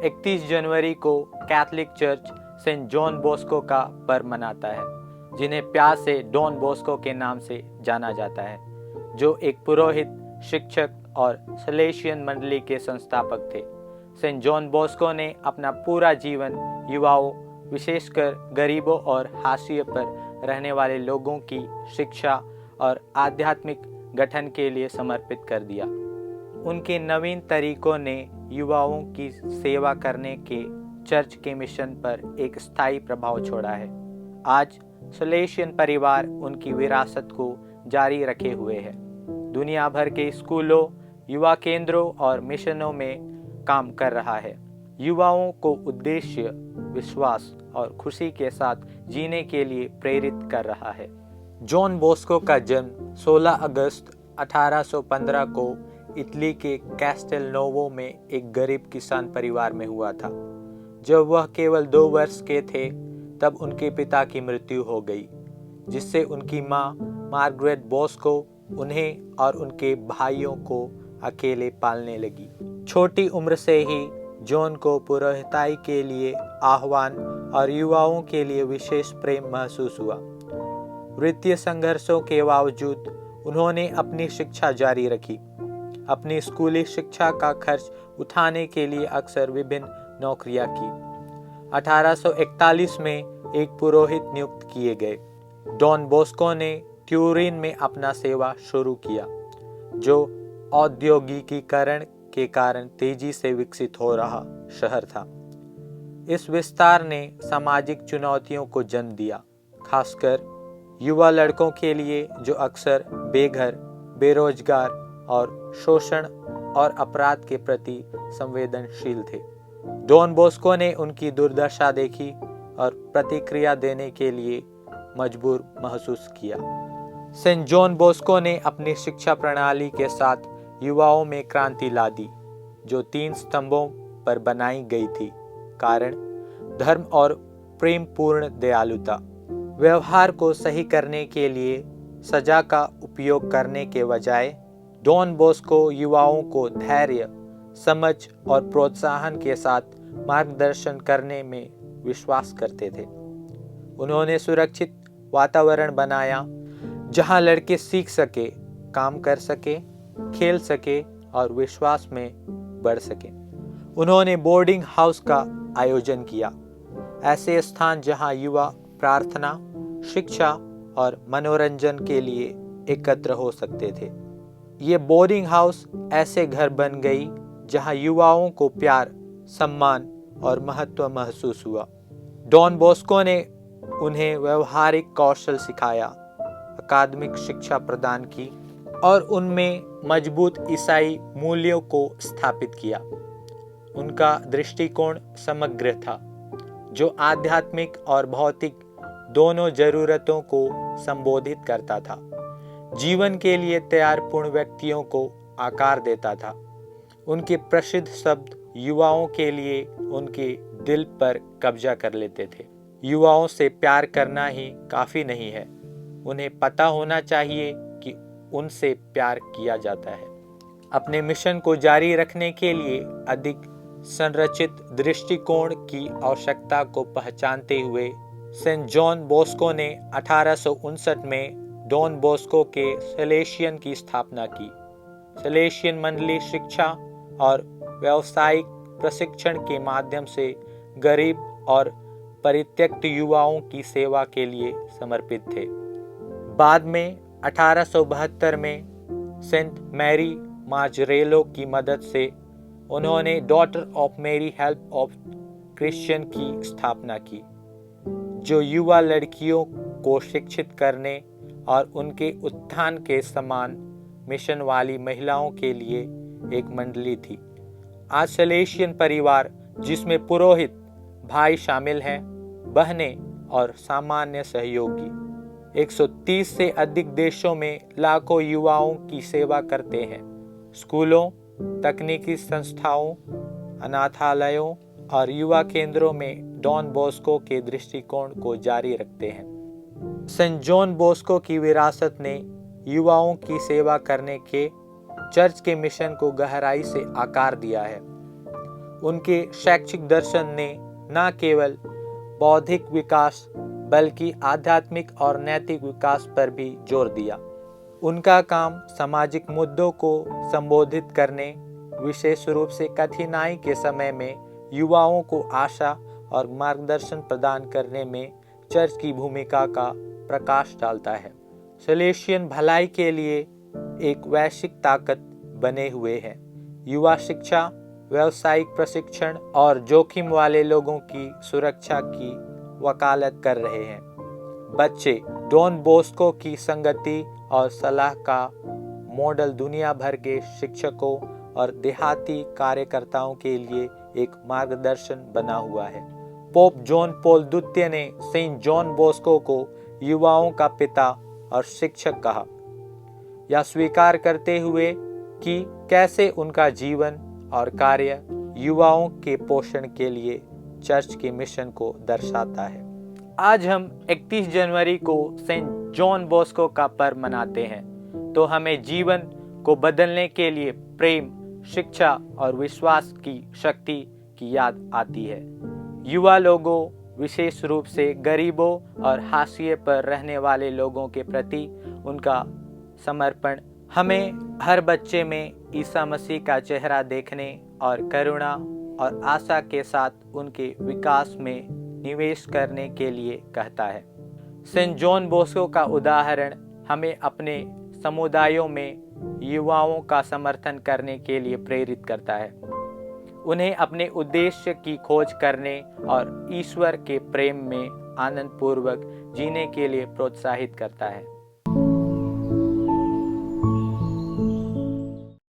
31 जनवरी को Catholic church saint John Bosco का पर्व मनाता है, जिन्हें प्यार से डॉन बॉस्को के नाम से जाना जाता है, जो एक पुरोहित, शिक्षक और सलेशियन मंडली के संस्थापक थे। सेंट जॉन बॉस्को ने अपना पूरा जीवन युवाओं, विशेषकर गरीबों और हाशिए पर रहने वाले लोगों की शिक्षा और आध्यात्मिक गठन के लिए समर्पित कर दिया। उनके नवीन तरीकों ने युवाओं की सेवा करने के चर्च के मिशन पर एक स्थायी प्रभाव छोड़ा है। आज सलेशियन परिवार उनकी विरासत को जारी रखे हुए है। दुनिया भर के स्कूलों, युवा केंद्रों और मिशनों में काम कर रहा है। युवाओं को उद्देश्य, विश्वास और खुशी के साथ जीने के लिए प्रेरित कर रहा है। जॉन बॉस्को का जन्म 16 अगस्त 1815 को इटली के कैस्टेलनोवो में एक गरीब किसान परिवार में हुआ था। जब वह केवल 2 वर्ष के थे तब उनके पिता की मृत्यु हो गई, जिससे उनकी मां मार्गरेट बॉस्को उन्हें और उनके भाइयों को अकेले पालने लगी। छोटी उम्र से ही जॉन को पुरोहिताई के लिए आह्वान और युवाओं के लिए विशेष प्रेम महसूस हुआ। वृत्तीय संघर्षों के बावजूद उन्होंने अपनी शिक्षा जारी रखी। अपनी स्कूली शिक्षा का खर्च उठाने के लिए अक्सर विभिन्न नौकरियां की। 1841 में एक पुरोहित नियुक्त किए गए। डॉन बॉस्को ने ट्यूरिन में अपना सेवा शुरू किया, जो औद्योगिकीकरण के कारण तेजी से विकसित हो रहा शहर था। इस विस्तार ने सामाजिक चुनौतियों को जन्म दिया, खासकर युवा लड़कों के लिए जो अक्सर बेघर, बेरोजगार और शोषण और अपराध के प्रति संवेदनशील थे। डॉन बॉस्को ने उनकी दुर्दशा देखी और प्रतिक्रिया देने के लिए मजबूर महसूस किया। सेंट जॉन बॉस्को ने अपनी शिक्षा प्रणाली के साथ युवाओं में क्रांति ला दी, जो 3 स्तंभों पर बनाई गई थी: कारण, धर्म और प्रेम पूर्ण दयालुता। व्यवहार को सही करने के लिए सजा का उपयोग करने के बजाय डॉन बॉस्को युवाओं को धैर्य, समझ और प्रोत्साहन के साथ मार्गदर्शन करने में विश्वास करते थे। उन्होंने सुरक्षित वातावरण बनाया जहां लड़के सीख सके, काम कर सके, खेल सके और विश्वास में बढ़ सके। उन्होंने बोर्डिंग हाउस का आयोजन किया, ऐसे स्थान जहां युवा प्रार्थना, शिक्षा और मनोरंजन के लिए एकत्र हो सकते थे। ये बोर्डिंग हाउस ऐसे घर बन गई जहां युवाओं को प्यार, सम्मान और महत्व महसूस हुआ। डॉन बॉस्को ने उन्हें व्यवहारिक कौशल सिखाया, अकादमिक शिक्षा प्रदान की और उनमें मजबूत ईसाई मूल्यों को स्थापित किया। उनका दृष्टिकोण समग्र था, जो आध्यात्मिक और भौतिक दोनों जरूरतों को संबोधित करता था। जीवन के लिए तैयार पूर्ण व्यक्तियों को आकार देता था। उनके प्रसिद्ध शब्द युवाओं के लिए उनके दिल पर कब्जा कर लेते थे। युवाओं से प्यार करना ही काफी नहीं है, उन्हें पता होना चाहिए कि उनसे प्यार किया जाता है। अपने मिशन को जारी रखने के लिए अधिक संरचित दृष्टिकोण की आवश्यकता को पहचानते हुए सेंट जॉन बॉस्को ने 1859 में डॉन बॉस्को के सलेशियन की स्थापना की। सलेशियन मंडली शिक्षा और व्यावसायिक प्रशिक्षण के माध्यम से गरीब और परित्यक्त युवाओं की सेवा के लिए समर्पित थे। बाद में 1872 में सेंट मैरी माजरेलो की मदद से उन्होंने daughter of Mary help of Christian की स्थापना की, जो युवा लड़कियों को शिक्षित करने और उनके उत्थान के समान मिशन वाली महिलाओं के लिए एक मंडली थी। आज सलेशियन परिवार, जिसमें पुरोहित, भाई शामिल हैं, बहनें और सामान्य सहयोगी, 130 से अधिक देशों में लाखों युवाओं की सेवा करते हैं। स्कूलों, तकनीकी संस्थाओं, अनाथालयों और युवा केंद्रों में डॉन बॉस्को के दृष्टिकोण को जारी रखते हैं। सेंट जॉन बॉस्को की विरासत ने युवाओं की सेवा करने के चर्च के मिशन को गहराई से आकार दिया है। उनके शैक्षिक दर्शन ने न केवल बौद्धिक विकास बल्कि आध्यात्मिक और नैतिक विकास पर भी जोर दिया। उनका काम सामाजिक मुद्दों को संबोधित करने, विशेष रूप से कठिनाई के समय में युवाओं को आशा और मार्गदर्शन प्रदान करने में चर्च की भूमिका का प्रकाश डालता है। सलेशियन भलाई के लिए एक वैश्विक ताकत बने हुए हैं। युवा शिक्षा, व्यावसायिक प्रशिक्षण और जोखिम वाले लोगों की सुरक्षा की वकालत कर रहे हैं। बच्चे डॉन बोस्को की संगति और सलाह का मॉडल दुनिया भर के शिक्षकों और देहाती कार्यकर्ताओं के लिए एक मार्गदर्शन बना हुआ है। पोप जॉन पॉल द्वितीय ने सेंट जॉन बोस्को को युवाओं का पिता और शिक्षक कहा, यह स्वीकार करते हुए कि कैसे उनका जीवन और कार्य युवाओं के पोषण के लिए चर्च के मिशन को दर्शाता है। आज हम 31 जनवरी को सेंट जॉन बोस्को का पर्व मनाते हैं, तो हमें जीवन को बदलने के लिए प्रेम, शिक्षा और विश्वास की शक्ति की याद आती है। युवा लोगों, विशेष रूप से गरीबों और हाशिए पर रहने वाले लोगों के प्रति उनका समर्पण हमें हर बच्चे में ईसा मसीह का चेहरा देखने और करुणा और आशा के साथ उनके विकास में निवेश करने के लिए कहता है। सेंट जॉन बोस्को का उदाहरण हमें अपने समुदायों में युवाओं का समर्थन करने के लिए प्रेरित करता है, उन्हें अपने उद्देश्य की खोज करने और ईश्वर के प्रेम में आनंदपूर्वक जीने के लिए प्रोत्साहित करता है।